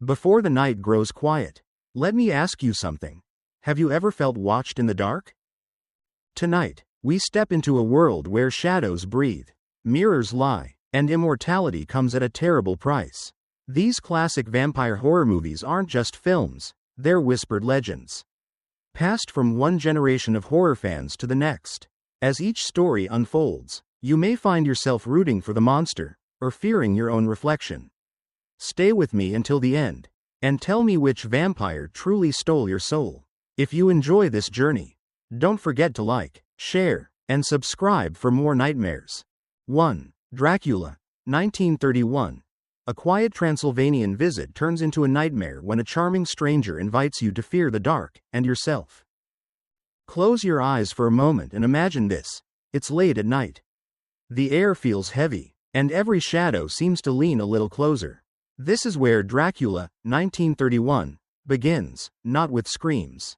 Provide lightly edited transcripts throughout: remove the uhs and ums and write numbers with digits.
Before the night grows quiet, let me ask you something. Have you ever felt watched in the dark? Tonight, we step into a world where shadows breathe, mirrors lie, and immortality comes at a terrible price. These classic vampire horror movies aren't just films, they're whispered legends, passed from one generation of horror fans to the next. As each story unfolds, you may find yourself rooting for the monster, or fearing your own reflection. Stay with me until the end, and tell me which vampire truly stole your soul. If you enjoy this journey, don't forget to like, share, and subscribe for more nightmares. 1. Dracula, 1931. A quiet Transylvanian visit turns into a nightmare when a charming stranger invites you to fear the dark and yourself. Close your eyes for a moment and imagine this. It's late at night. The air feels heavy, and every shadow seems to lean a little closer. This is where Dracula, 1931, begins, not with screams,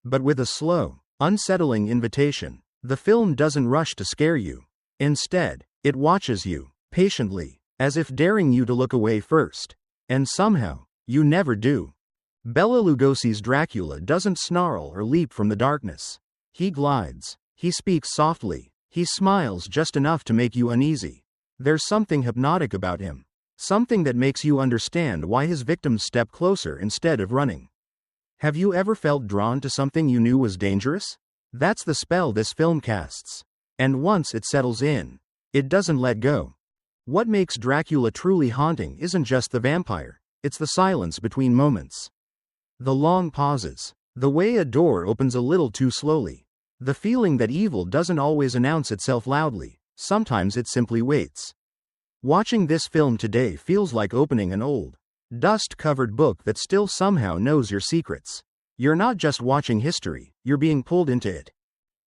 but with a slow, unsettling invitation. The film doesn't rush to scare you. Instead, it watches you, patiently, as if daring you to look away first. And somehow, you never do. Bela Lugosi's Dracula doesn't snarl or leap from the darkness. He glides, he speaks softly, he smiles just enough to make you uneasy. There's something hypnotic about him. Something that makes you understand why his victims step closer instead of running. Have you ever felt drawn to something you knew was dangerous? That's the spell this film casts. And once it settles in, it doesn't let go. What makes Dracula truly haunting isn't just the vampire, it's the silence between moments. The long pauses, the way a door opens a little too slowly, the feeling that evil doesn't always announce itself loudly, sometimes it simply waits. Watching this film today feels like opening an old, dust-covered book that still somehow knows your secrets. You're not just watching history, you're being pulled into it.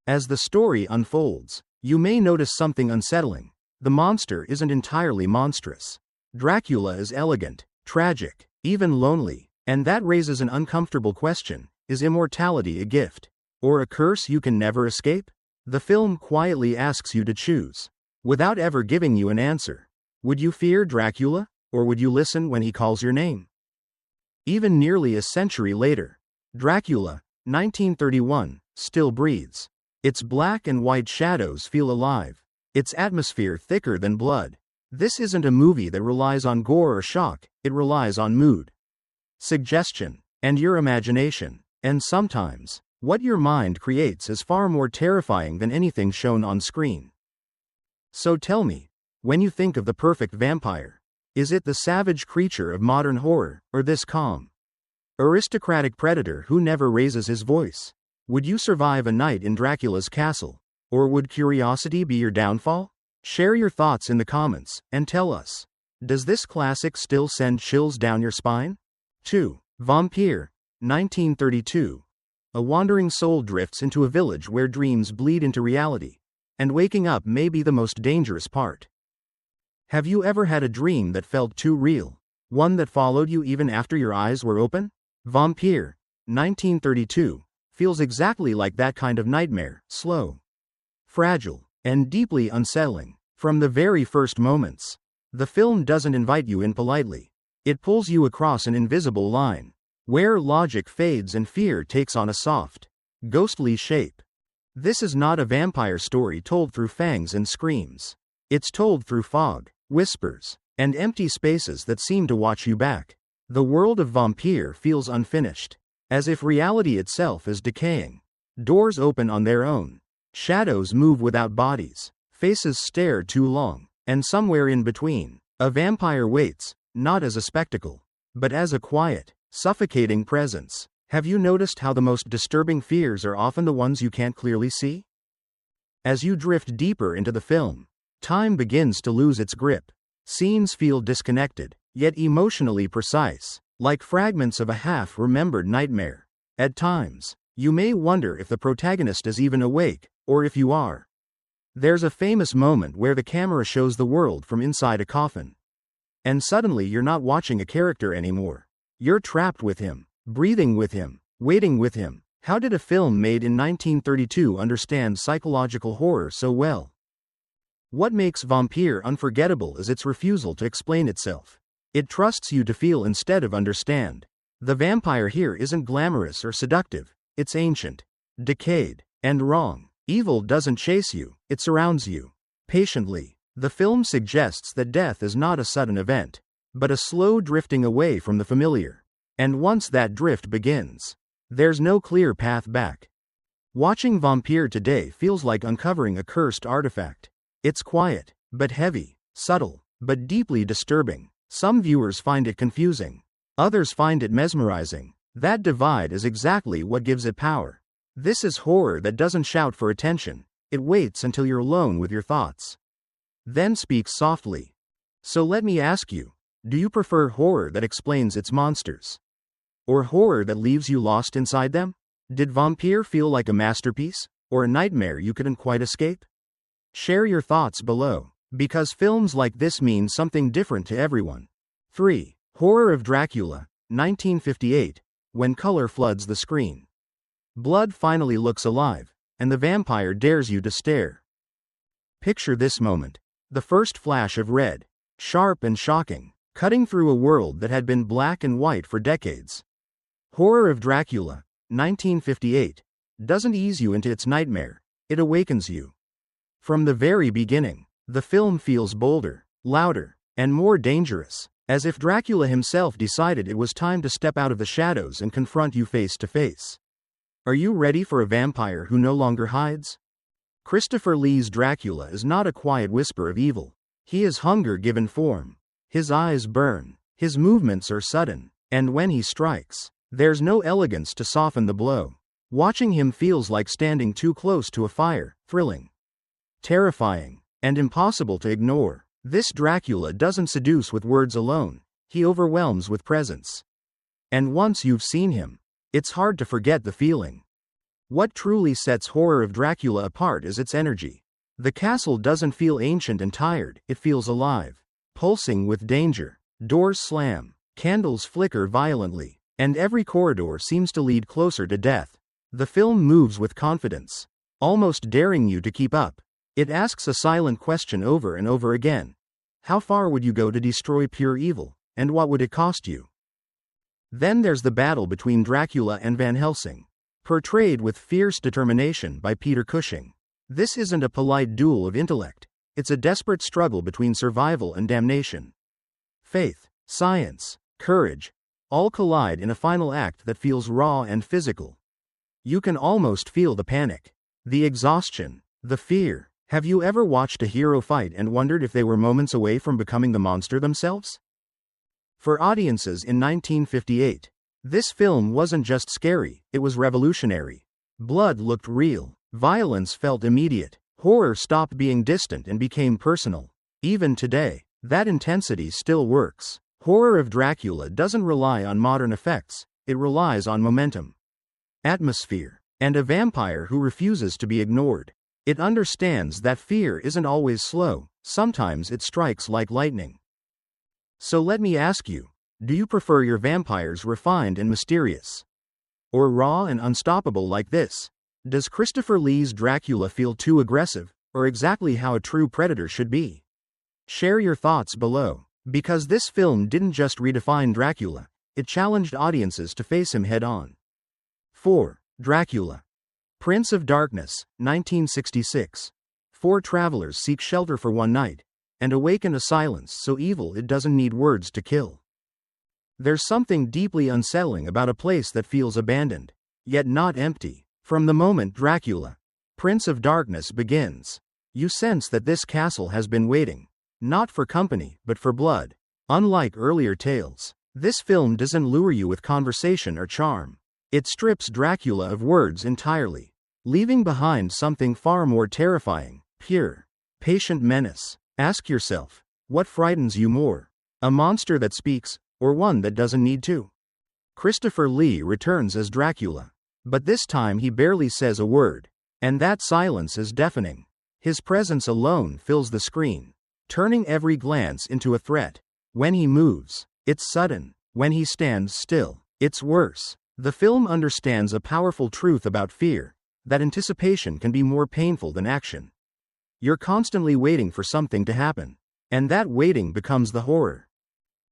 As the story unfolds, you may notice something unsettling. The monster isn't entirely monstrous. Dracula is elegant, tragic, even lonely, and that raises an uncomfortable question. Is immortality a gift, or a curse you can never escape? The film quietly asks you to choose, without ever giving you an answer. Would you fear Dracula, or would you listen when he calls your name? Even nearly a century later, Dracula, 1931, still breathes. Its black and white shadows feel alive, its atmosphere thicker than blood. This isn't a movie that relies on gore or shock, it relies on mood, suggestion, and your imagination. And sometimes, what your mind creates is far more terrifying than anything shown on screen. So tell me, when you think of the perfect vampire, is it the savage creature of modern horror, or this calm, aristocratic predator who never raises his voice? Would you survive a night in Dracula's castle, or would curiosity be your downfall? Share your thoughts in the comments, and tell us, does this classic still send chills down your spine? 2. Vampyr, 1932. A wandering soul drifts into a village where dreams bleed into reality, and waking up may be the most dangerous part. Have you ever had a dream that felt too real? One that followed you even after your eyes were open? Vampyr, 1932, feels exactly like that kind of nightmare, slow, fragile, and deeply unsettling. From the very first moments, the film doesn't invite you in politely. It pulls you across an invisible line, where logic fades and fear takes on a soft, ghostly shape. This is not a vampire story told through fangs and screams. It's told through fog, whispers, and empty spaces that seem to watch you back. The world of Vampyr feels unfinished, as if reality itself is decaying. Doors open on their own, shadows move without bodies, faces stare too long, and somewhere in between, a vampire waits, not as a spectacle, but as a quiet, suffocating presence. Have you noticed how the most disturbing fears are often the ones you can't clearly see? As you drift deeper into the film, time begins to lose its grip. Scenes feel disconnected, yet emotionally precise, like fragments of a half-remembered nightmare. At times, you may wonder if the protagonist is even awake, or if you are. There's a famous moment where the camera shows the world from inside a coffin. And suddenly you're not watching a character anymore. You're trapped with him, breathing with him, waiting with him. How did a film made in 1932 understand psychological horror so well? What makes Vampyr unforgettable is its refusal to explain itself. It trusts you to feel instead of understand. The vampire here isn't glamorous or seductive, it's ancient, decayed, and wrong. Evil doesn't chase you, it surrounds you. Patiently, the film suggests that death is not a sudden event, but a slow drifting away from the familiar. And once that drift begins, there's no clear path back. Watching Vampyr today feels like uncovering a cursed artifact. It's quiet, but heavy, subtle, but deeply disturbing. Some viewers find it confusing. Others find it mesmerizing. That divide is exactly what gives it power. This is horror that doesn't shout for attention. It waits until you're alone with your thoughts, then speaks softly. So let me ask you, do you prefer horror that explains its monsters, or horror that leaves you lost inside them? Did Vampyr feel like a masterpiece, or a nightmare you couldn't quite escape? Share your thoughts below, because films like this mean something different to everyone. 3. Horror of Dracula, 1958, when color floods the screen. Blood finally looks alive, and the vampire dares you to stare. Picture this moment. The first flash of red, sharp and shocking, cutting through a world that had been black and white for decades. Horror of Dracula, 1958, doesn't ease you into its nightmare, it awakens you. From the very beginning, the film feels bolder, louder, and more dangerous, as if Dracula himself decided it was time to step out of the shadows and confront you face to face. Are you ready for a vampire who no longer hides? Christopher Lee's Dracula is not a quiet whisper of evil. He is hunger given form. His eyes burn, his movements are sudden, and when he strikes, there's no elegance to soften the blow. Watching him feels like standing too close to a fire, thrilling, terrifying, and impossible to ignore. This Dracula doesn't seduce with words alone, he overwhelms with presence. And once you've seen him, it's hard to forget the feeling. What truly sets Horror of Dracula apart is its energy. The castle doesn't feel ancient and tired, it feels alive, pulsing with danger. Doors slam, candles flicker violently, and every corridor seems to lead closer to death. The film moves with confidence, almost daring you to keep up. It asks a silent question over and over again. How far would you go to destroy pure evil, and what would it cost you? Then there's the battle between Dracula and Van Helsing, portrayed with fierce determination by Peter Cushing. This isn't a polite duel of intellect, it's a desperate struggle between survival and damnation. Faith, science, courage, all collide in a final act that feels raw and physical. You can almost feel the panic, the exhaustion, the fear. Have you ever watched a hero fight and wondered if they were moments away from becoming the monster themselves? For audiences in 1958, this film wasn't just scary, it was revolutionary. Blood looked real, violence felt immediate, horror stopped being distant and became personal. Even today, that intensity still works. Horror of Dracula doesn't rely on modern effects, it relies on momentum, atmosphere, and a vampire who refuses to be ignored. It understands that fear isn't always slow, sometimes it strikes like lightning. So let me ask you, do you prefer your vampires refined and mysterious, or raw and unstoppable like this? Does Christopher Lee's Dracula feel too aggressive, or exactly how a true predator should be? Share your thoughts below, because this film didn't just redefine Dracula, it challenged audiences to face him head-on. 4. Dracula, Prince of Darkness, 1966. 4 travelers seek shelter for one night, and awaken a silence so evil it doesn't need words to kill. There's something deeply unsettling about a place that feels abandoned, yet not empty. From the moment Dracula, Prince of Darkness begins, you sense that this castle has been waiting, not for company, but for blood. Unlike earlier tales, this film doesn't lure you with conversation or charm. It strips Dracula of words entirely, leaving behind something far more terrifying, pure, patient menace. Ask yourself, what frightens you more? A monster that speaks, or one that doesn't need to? Christopher Lee returns as Dracula, but this time he barely says a word, and that silence is deafening. His presence alone fills the screen, turning every glance into a threat. When he moves, it's sudden. When he stands still, it's worse. The film understands a powerful truth about fear, that anticipation can be more painful than action. You're constantly waiting for something to happen, and that waiting becomes the horror.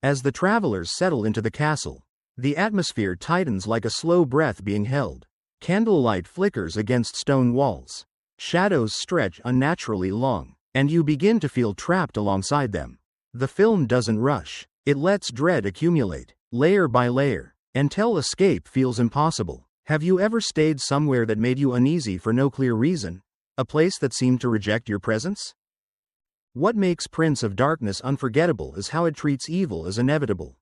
As the travelers settle into the castle, the atmosphere tightens like a slow breath being held. Candlelight flickers against stone walls. Shadows stretch unnaturally long, and you begin to feel trapped alongside them. The film doesn't rush. It lets dread accumulate, layer by layer, until escape feels impossible. Have you ever stayed somewhere that made you uneasy for no clear reason? A place that seemed to reject your presence? What makes Prince of Darkness unforgettable is how it treats evil as inevitable.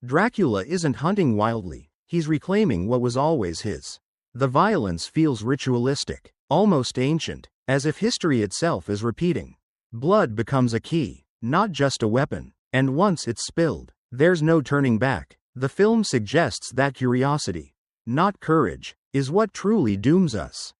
Dracula isn't hunting wildly, he's reclaiming what was always his. The violence feels ritualistic, almost ancient, as if history itself is repeating. Blood becomes a key, not just a weapon, and once it's spilled, there's no turning back. The film suggests that curiosity, not courage, is what truly dooms us.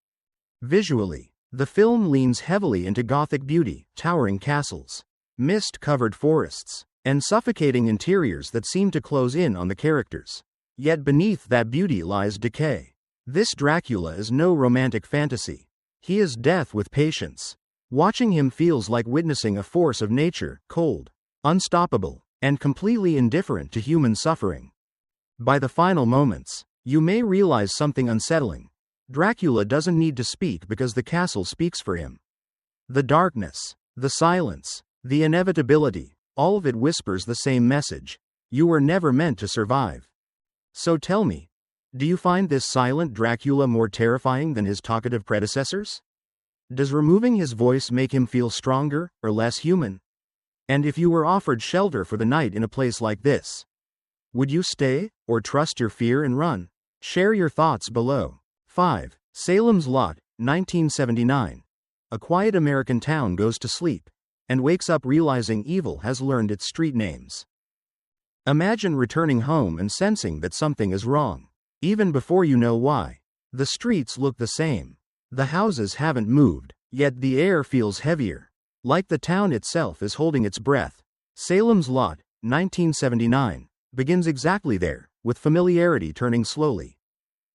Visually, the film leans heavily into Gothic beauty, towering castles, mist-covered forests, and suffocating interiors that seem to close in on the characters. Yet beneath that beauty lies decay. This Dracula is no romantic fantasy. He is death with patience. Watching him feels like witnessing a force of nature, cold, unstoppable, and completely indifferent to human suffering. By the final moments, you may realize something unsettling. Dracula doesn't need to speak because the castle speaks for him. The darkness, the silence, the inevitability, all of it whispers the same message. You were never meant to survive. So tell me, do you find this silent Dracula more terrifying than his talkative predecessors? Does removing his voice make him feel stronger or less human? And if you were offered shelter for the night in a place like this, would you stay, or trust your fear and run? Share your thoughts below. 5. Salem's Lot, 1979. A quiet American town goes to sleep, and wakes up realizing evil has learned its street names. Imagine returning home and sensing that something is wrong. Even before you know why. The streets look the same. The houses haven't moved, yet the air feels heavier. Like the town itself is holding its breath. Salem's Lot, 1979, begins exactly there, with familiarity turning slowly,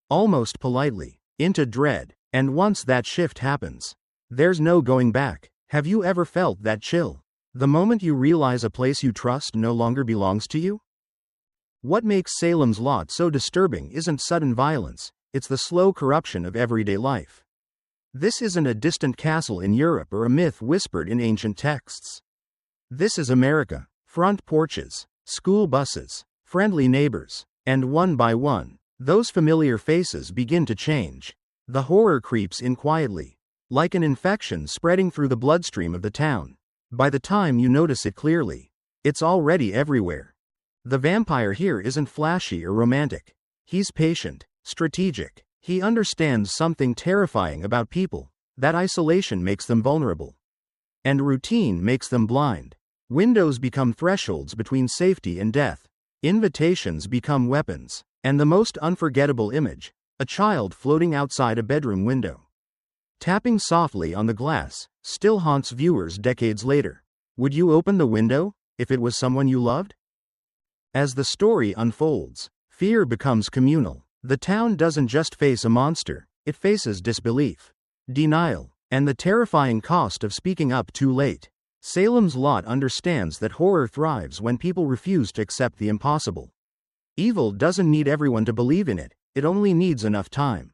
almost politely, into dread, and once that shift happens, there's no going back. Have you ever felt that chill? The moment you realize a place you trust no longer belongs to you? What makes Salem's Lot so disturbing isn't sudden violence, it's the slow corruption of everyday life. This isn't a distant castle in Europe or a myth whispered in ancient texts. This is America. Front porches, school buses, friendly neighbors, and one by one, those familiar faces begin to change. The horror creeps in quietly, like an infection spreading through the bloodstream of the town. By the time you notice it clearly, it's already everywhere. The vampire here isn't flashy or romantic. He's patient, strategic. He understands something terrifying about people, that isolation makes them vulnerable. And routine makes them blind. Windows become thresholds between safety and death. Invitations become weapons. And the most unforgettable image, a child floating outside a bedroom window, tapping softly on the glass, still haunts viewers decades later. Would you open the window, if it was someone you loved? As the story unfolds, fear becomes communal. The town doesn't just face a monster, it faces disbelief, denial, and the terrifying cost of speaking up too late. Salem's Lot understands that horror thrives when people refuse to accept the impossible. Evil doesn't need everyone to believe in it, it only needs enough time.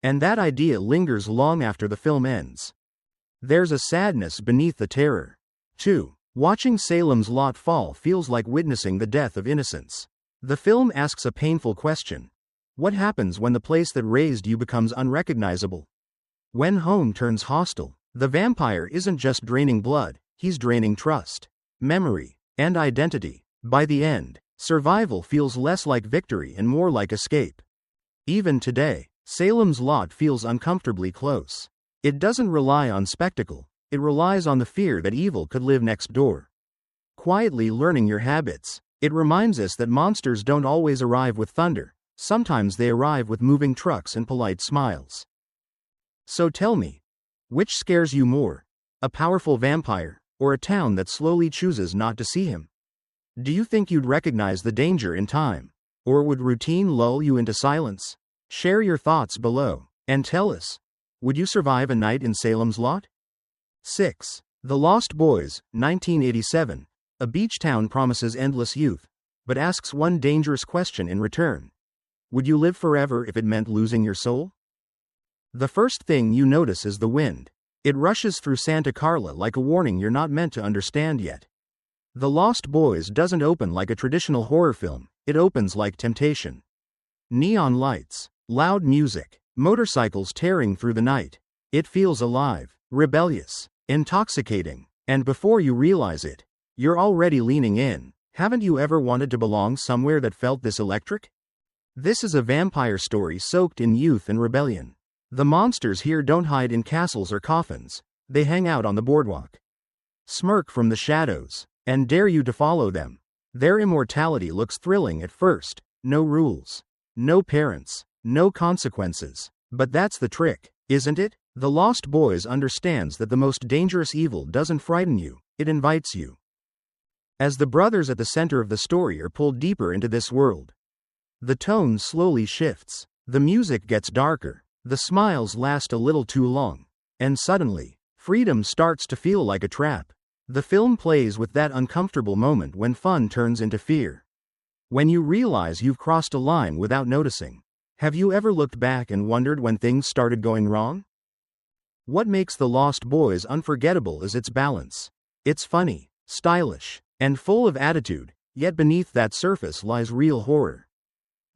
And that idea lingers long after the film ends. There's a sadness beneath the terror. 2. Watching Salem's Lot fall feels like witnessing the death of innocence. The film asks a painful question. What happens when the place that raised you becomes unrecognizable? When home turns hostile, the vampire isn't just draining blood, he's draining trust, memory, and identity. By the end, survival feels less like victory and more like escape. Even today, Salem's Lot feels uncomfortably close. It doesn't rely on spectacle, it relies on the fear that evil could live next door. Quietly learning your habits, it reminds us that monsters don't always arrive with thunder, sometimes they arrive with moving trucks and polite smiles. So tell me, which scares you more, a powerful vampire, or a town that slowly chooses not to see him? Do you think you'd recognize the danger in time, or would routine lull you into silence? Share your thoughts below, and tell us, would you survive a night in Salem's Lot? 6. The Lost Boys, 1987, A beach town promises endless youth, but asks one dangerous question in return. Would you live forever if it meant losing your soul? The first thing you notice is the wind. It rushes through Santa Carla like a warning you're not meant to understand yet. The Lost Boys doesn't open like a traditional horror film, it opens like temptation. Neon lights, loud music, motorcycles tearing through the night. It feels alive, rebellious, intoxicating, and before you realize it, you're already leaning in. Haven't you ever wanted to belong somewhere that felt this electric? This is a vampire story soaked in youth and rebellion. The monsters here don't hide in castles or coffins, they hang out on the boardwalk. Smirk from the shadows, and dare you to follow them. Their immortality looks thrilling at first, no rules, no parents, no consequences. But that's the trick, isn't it? The Lost Boys understands that the most dangerous evil doesn't frighten you, it invites you. As the brothers at the center of the story are pulled deeper into this world, the tone slowly shifts, the music gets darker, the smiles last a little too long, and suddenly, freedom starts to feel like a trap. The film plays with that uncomfortable moment when fun turns into fear. When you realize you've crossed a line without noticing. Have you ever looked back and wondered when things started going wrong? What makes The Lost Boys unforgettable is its balance. It's funny, stylish, and full of attitude, yet beneath that surface lies real horror.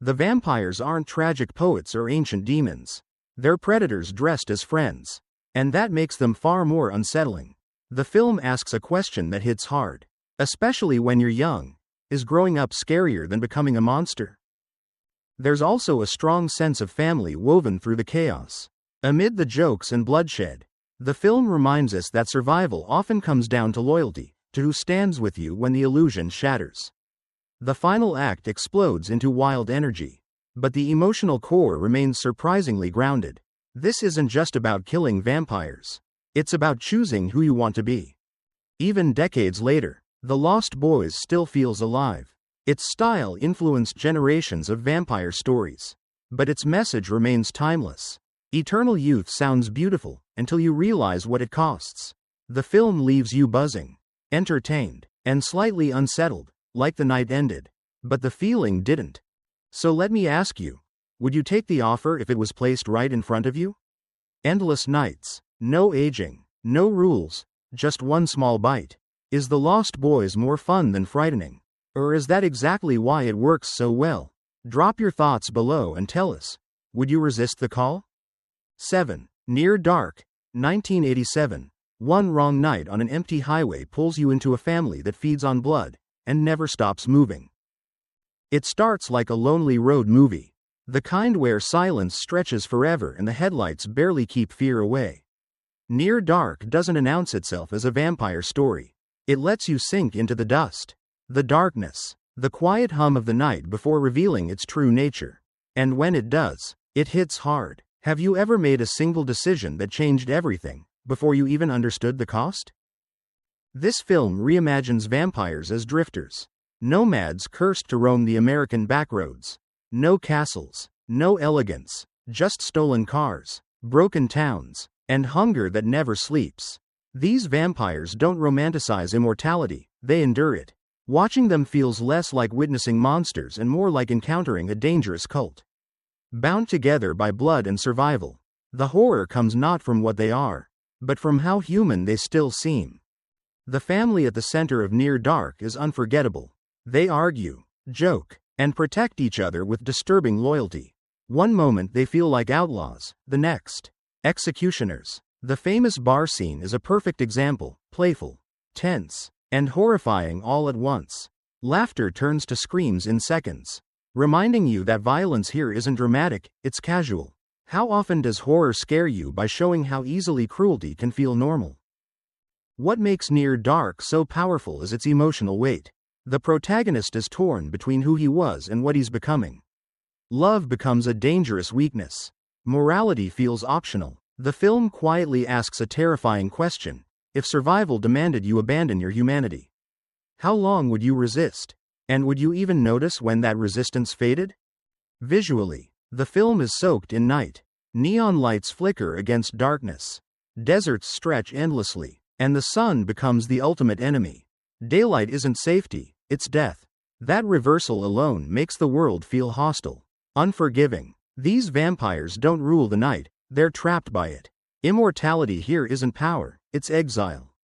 The vampires aren't tragic poets or ancient demons. They're predators dressed as friends. And that makes them far more unsettling. The film asks a question that hits hard. Especially when you're young. Is growing up scarier than becoming a monster? There's also a strong sense of family woven through the chaos. Amid the jokes and bloodshed, the film reminds us that survival often comes down to loyalty, to who stands with you when the illusion shatters. The final act explodes into wild energy, but the emotional core remains surprisingly grounded. This isn't just about killing vampires. It's about choosing who you want to be. Even decades later, The Lost Boys still feels alive. Its style influenced generations of vampire stories, but its message remains timeless. Eternal youth sounds beautiful until you realize what it costs. The film leaves you buzzing, entertained, and slightly unsettled, like the night ended. But the feeling didn't. So let me ask you, would you take the offer if it was placed right in front of you? Endless nights, no aging, no rules, just one small bite. Is The Lost Boys more fun than frightening? Or is that exactly why it works so well? Drop your thoughts below and tell us. Would you resist the call? 7. Near Dark, 1987. One wrong night on an empty highway pulls you into a family that feeds on blood and never stops moving. It starts like a lonely road movie. The kind where silence stretches forever and the headlights barely keep fear away. Near Dark doesn't announce itself as a vampire story. It lets you sink into the dust, the darkness, the quiet hum of the night before revealing its true nature. And when it does, it hits hard. Have you ever made a single decision that changed everything, before you even understood the cost? This film reimagines vampires as drifters. Nomads cursed to roam the American backroads. No castles, no elegance, just stolen cars, broken towns, and hunger that never sleeps. These vampires don't romanticize immortality, they endure it. Watching them feels less like witnessing monsters and more like encountering a dangerous cult. Bound together by blood and survival, the horror comes not from what they are, but from how human they still seem. The family at the center of Near Dark is unforgettable. They argue, joke, and protect each other with disturbing loyalty. One moment they feel like outlaws, the next, executioners. The famous bar scene is a perfect example, playful, tense, and horrifying all at once. Laughter turns to screams in seconds, reminding you that violence here isn't dramatic, it's casual. How often does horror scare you by showing how easily cruelty can feel normal? What makes Near Dark so powerful is its emotional weight. The protagonist is torn between who he was and what he's becoming. Love becomes a dangerous weakness. Morality feels optional. The film quietly asks a terrifying question: if survival demanded you abandon your humanity, how long would you resist? And would you even notice when that resistance faded? Visually, the film is soaked in night. Neon lights flicker against darkness. Deserts stretch endlessly, and the sun becomes the ultimate enemy. Daylight isn't safety, it's death. That reversal alone makes the world feel hostile, unforgiving. These vampires don't rule the night, they're trapped by it. Immortality here isn't power, it's exile.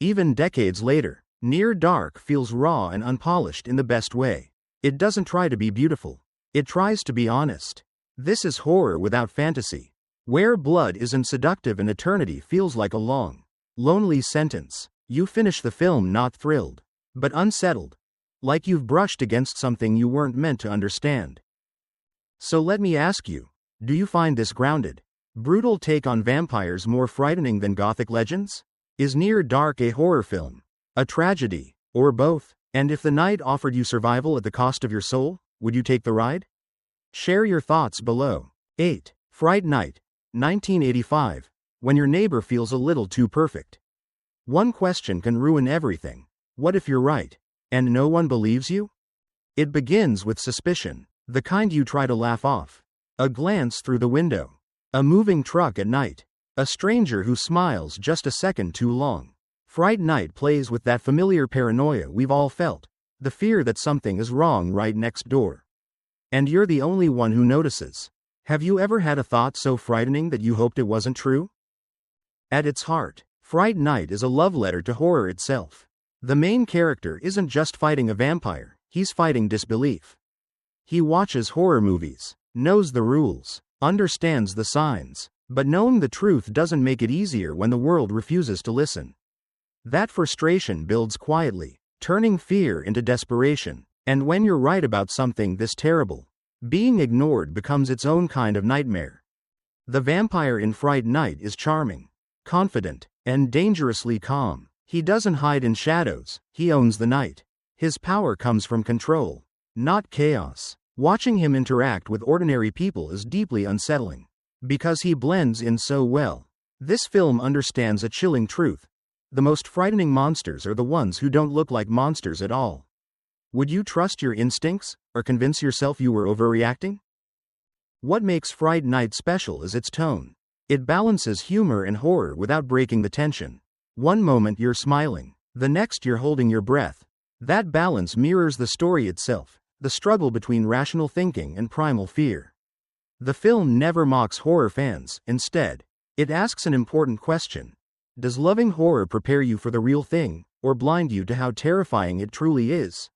Even decades later, Near Dark feels raw and unpolished in the best way. It doesn't try to be beautiful. It tries to be honest. This is horror without fantasy, where blood isn't seductive and eternity feels like a long, lonely sentence. You finish the film not thrilled, but unsettled, like you've brushed against something you weren't meant to understand. So let me ask you, do you find this grounded, brutal take on vampires more frightening than Gothic legends? Is Near Dark a horror film, a tragedy, or both? And if the night offered you survival at the cost of your soul, would you take the ride? Share your thoughts below. 8. Fright Night, 1985. When your neighbor feels a little too perfect. One question can ruin everything. What if you're right, and no one believes you? It begins with suspicion, the kind you try to laugh off. A glance through the window. A moving truck at night. A stranger who smiles just a second too long. Fright Night plays with that familiar paranoia we've all felt. The fear that something is wrong right next door. And you're the only one who notices. Have you ever had a thought so frightening that you hoped it wasn't true? At its heart, Fright Night is a love letter to horror itself. The main character isn't just fighting a vampire, he's fighting disbelief. He watches horror movies, knows the rules, understands the signs, but knowing the truth doesn't make it easier when the world refuses to listen. That frustration builds quietly, turning fear into desperation. And when you're right about something this terrible, being ignored becomes its own kind of nightmare. The vampire in Fright Night is charming, confident, and dangerously calm. He doesn't hide in shadows, he owns the night. His power comes from control, not chaos. Watching him interact with ordinary people is deeply unsettling, because he blends in so well. This film understands a chilling truth. The most frightening monsters are the ones who don't look like monsters at all. Would you trust your instincts, or convince yourself you were overreacting? What makes Fright Night special is its tone. It balances humor and horror without breaking the tension. One moment you're smiling, the next you're holding your breath. That balance mirrors the story itself, the struggle between rational thinking and primal fear. The film never mocks horror fans, instead, it asks an important question. Does loving horror prepare you for the real thing, or blind you to how terrifying it truly is?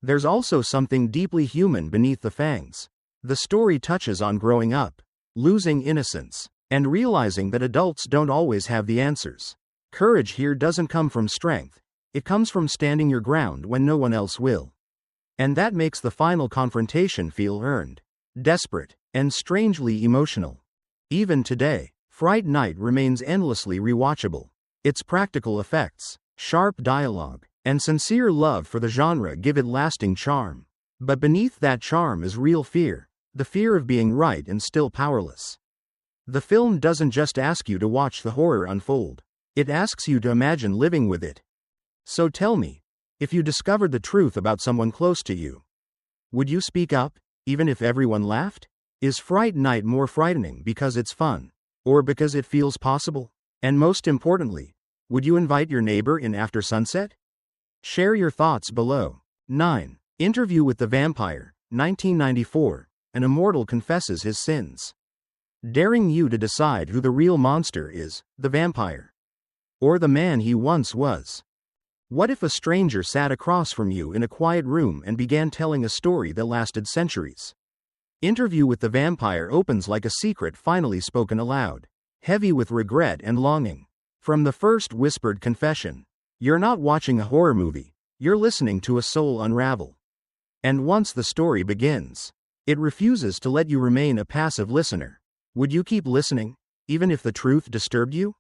There's also something deeply human beneath the fangs. The story touches on growing up, losing innocence, and realizing that adults don't always have the answers. Courage here doesn't come from strength, it comes from standing your ground when no one else will. And that makes the final confrontation feel earned, desperate, and strangely emotional. Even today, Fright Night remains endlessly rewatchable. Its practical effects, sharp dialogue, and sincere love for the genre give it lasting charm. But beneath that charm is real fear, the fear of being right and still powerless. The film doesn't just ask you to watch the horror unfold, it asks you to imagine living with it. So tell me, if you discovered the truth about someone close to you, would you speak up, even if everyone laughed? Is Fright Night more frightening because it's fun, or because it feels possible? And most importantly, would you invite your neighbor in after sunset? Share your thoughts below. 9. Interview with the Vampire, 1994. An immortal confesses his sins, daring you to decide who the real monster is, the vampire, or the man he once was. What if a stranger sat across from you in a quiet room and began telling a story that lasted centuries? Interview with the Vampire opens like a secret finally spoken aloud, heavy with regret and longing. From the first whispered confession, you're not watching a horror movie, you're listening to a soul unravel. And once the story begins, it refuses to let you remain a passive listener. Would you keep listening, even if the truth disturbed you?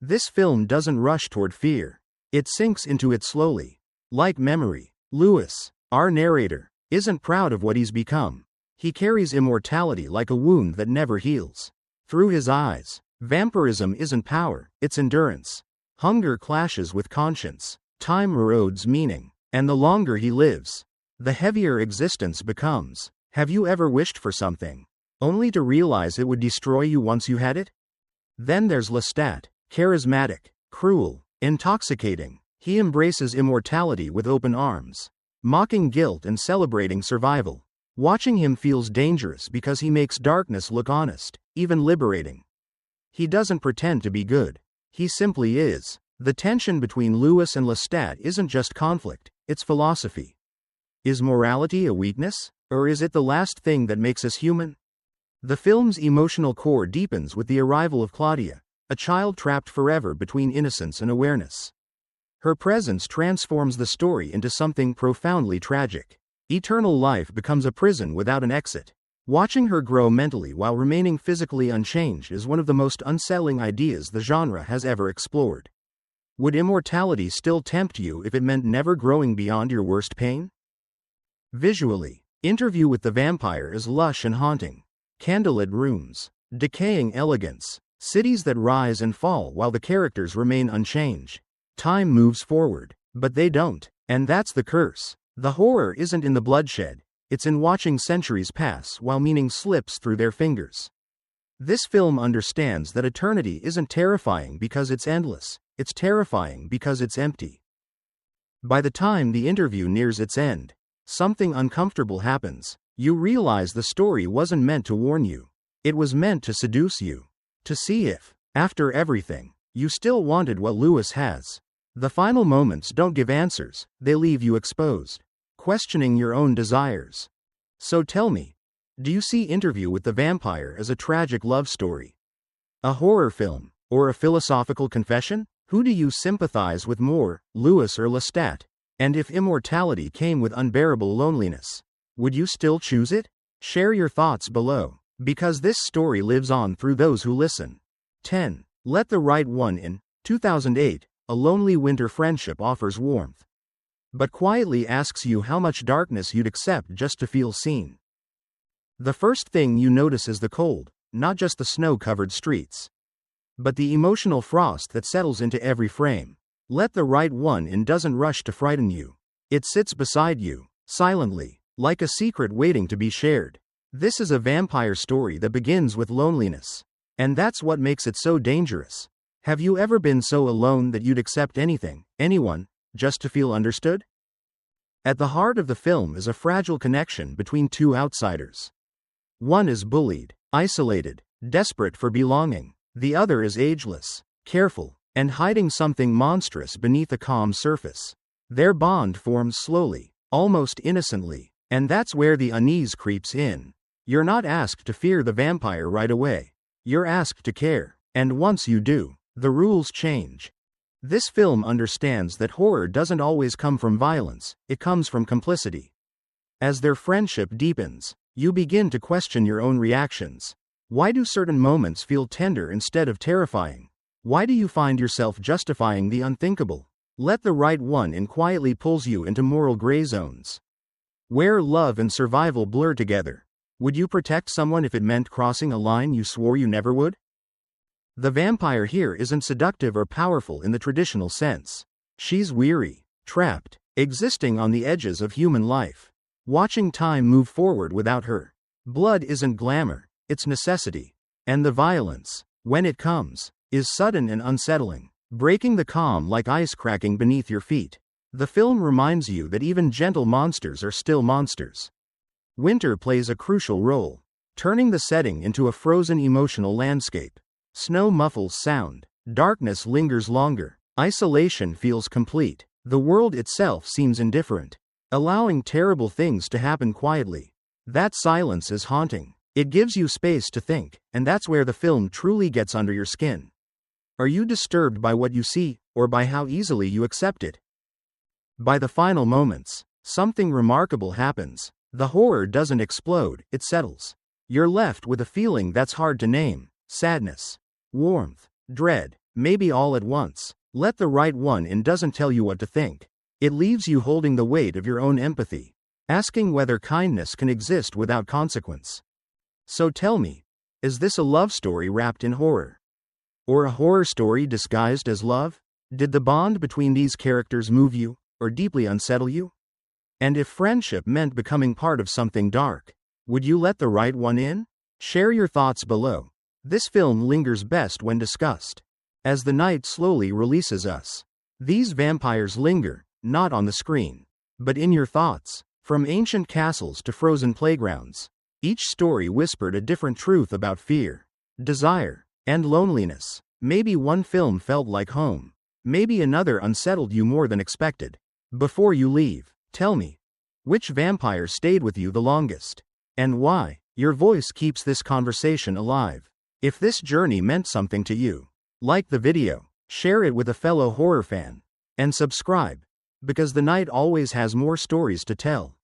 This film doesn't rush toward fear, it sinks into it slowly. Like memory, Lewis, our narrator, isn't proud of what he's become. He carries immortality like a wound that never heals. Through his eyes, vampirism isn't power, it's endurance. Hunger clashes with conscience, time erodes meaning, and the longer he lives, the heavier existence becomes. Have you ever wished for something, only to realize it would destroy you once you had it? Then there's Lestat, charismatic, cruel, intoxicating, He embraces immortality with open arms, mocking guilt and celebrating survival. Watching him feels dangerous because he makes darkness look honest, even liberating. He doesn't pretend to be good. He simply is. The tension between Lewis and Lestat isn't just conflict, it's philosophy. Is morality a weakness? Or is it the last thing that makes us human? The film's emotional core deepens with the arrival of Claudia, a child trapped forever between innocence and awareness. Her presence transforms the story into something profoundly tragic. Eternal life becomes a prison without an exit. Watching her grow mentally while remaining physically unchanged is one of the most unsettling ideas the genre has ever explored. Would immortality still tempt you if it meant never growing beyond your worst pain? Visually, Interview with the Vampire is lush and haunting. Candlelit rooms, decaying elegance, cities that rise and fall while the characters remain unchanged. Time moves forward, but they don't, and that's the curse. The horror isn't in the bloodshed, it's in watching centuries pass while meaning slips through their fingers. This film understands that eternity isn't terrifying because it's endless, it's terrifying because it's empty. By the time the interview nears its end, something uncomfortable happens. You realize the story wasn't meant to warn you. It was meant to seduce you. To see if, after everything, you still wanted what Lewis has. The final moments don't give answers, they leave you exposed, questioning your own desires. So tell me, do you see Interview with the Vampire as a tragic love story? A horror film? Or a philosophical confession? Who do you sympathize with more, Lewis or Lestat? And if immortality came with unbearable loneliness, would you still choose it? Share your thoughts below, because this story lives on through those who listen. 10. Let the Right One In. 2008, a lonely winter friendship offers warmth, but quietly asks you how much darkness you'd accept just to feel seen. The first thing you notice is the cold, not just the snow-covered streets, but the emotional frost that settles into every frame. Let the Right One In doesn't rush to frighten you. It sits beside you, silently, like a secret waiting to be shared. This is a vampire story that begins with loneliness. And that's what makes it so dangerous. Have you ever been so alone that you'd accept anything, anyone, just to feel understood? At the heart of the film is a fragile connection between two outsiders. One is bullied, isolated, desperate for belonging. The other is ageless, careful, and hiding something monstrous beneath a calm surface. Their bond forms slowly, almost innocently, and that's where the unease creeps in. You're not asked to fear the vampire right away. You're asked to care, and once you do, the rules change. This film understands that horror doesn't always come from violence, it comes from complicity. As their friendship deepens, you begin to question your own reactions. Why do certain moments feel tender instead of terrifying? Why do you find yourself justifying the unthinkable? Let the Right One In quietly pulls you into moral gray zones, where love and survival blur together. Would you protect someone if it meant crossing a line you swore you never would? The vampire here isn't seductive or powerful in the traditional sense. She's weary, trapped, existing on the edges of human life, watching time move forward without her. Blood isn't glamour, it's necessity. And the violence, when it comes, is sudden and unsettling, breaking the calm like ice cracking beneath your feet. The film reminds you that even gentle monsters are still monsters. Winter plays a crucial role, turning the setting into a frozen emotional landscape. Snow muffles sound, darkness lingers longer, isolation feels complete. The world itself seems indifferent, allowing terrible things to happen quietly. That silence is haunting. It gives you space to think, and that's where the film truly gets under your skin. Are you disturbed by what you see, or by how easily you accept it? By the final moments, something remarkable happens. The horror doesn't explode, it settles. You're left with a feeling that's hard to name: sadness, warmth, dread, maybe all at once. Let the Right One In doesn't tell you what to think. It leaves you holding the weight of your own empathy, asking whether kindness can exist without consequence. So tell me, is this a love story wrapped in horror? Or a horror story disguised as love? Did the bond between these characters move you, or deeply unsettle you? And if friendship meant becoming part of something dark, would you let the Right One In? Share your thoughts below. This film lingers best when discussed. As the night slowly releases us, These vampires linger, not on the screen, but in your thoughts. From ancient castles to frozen playgrounds, each story whispered a different truth about fear, desire, and loneliness. Maybe one film felt like home. Maybe another unsettled you more than expected. Before you leave, tell me, which vampire stayed with you the longest? And why? Your voice keeps this conversation alive. If this journey meant something to you, like the video, share it with a fellow horror fan, and subscribe, because the night always has more stories to tell.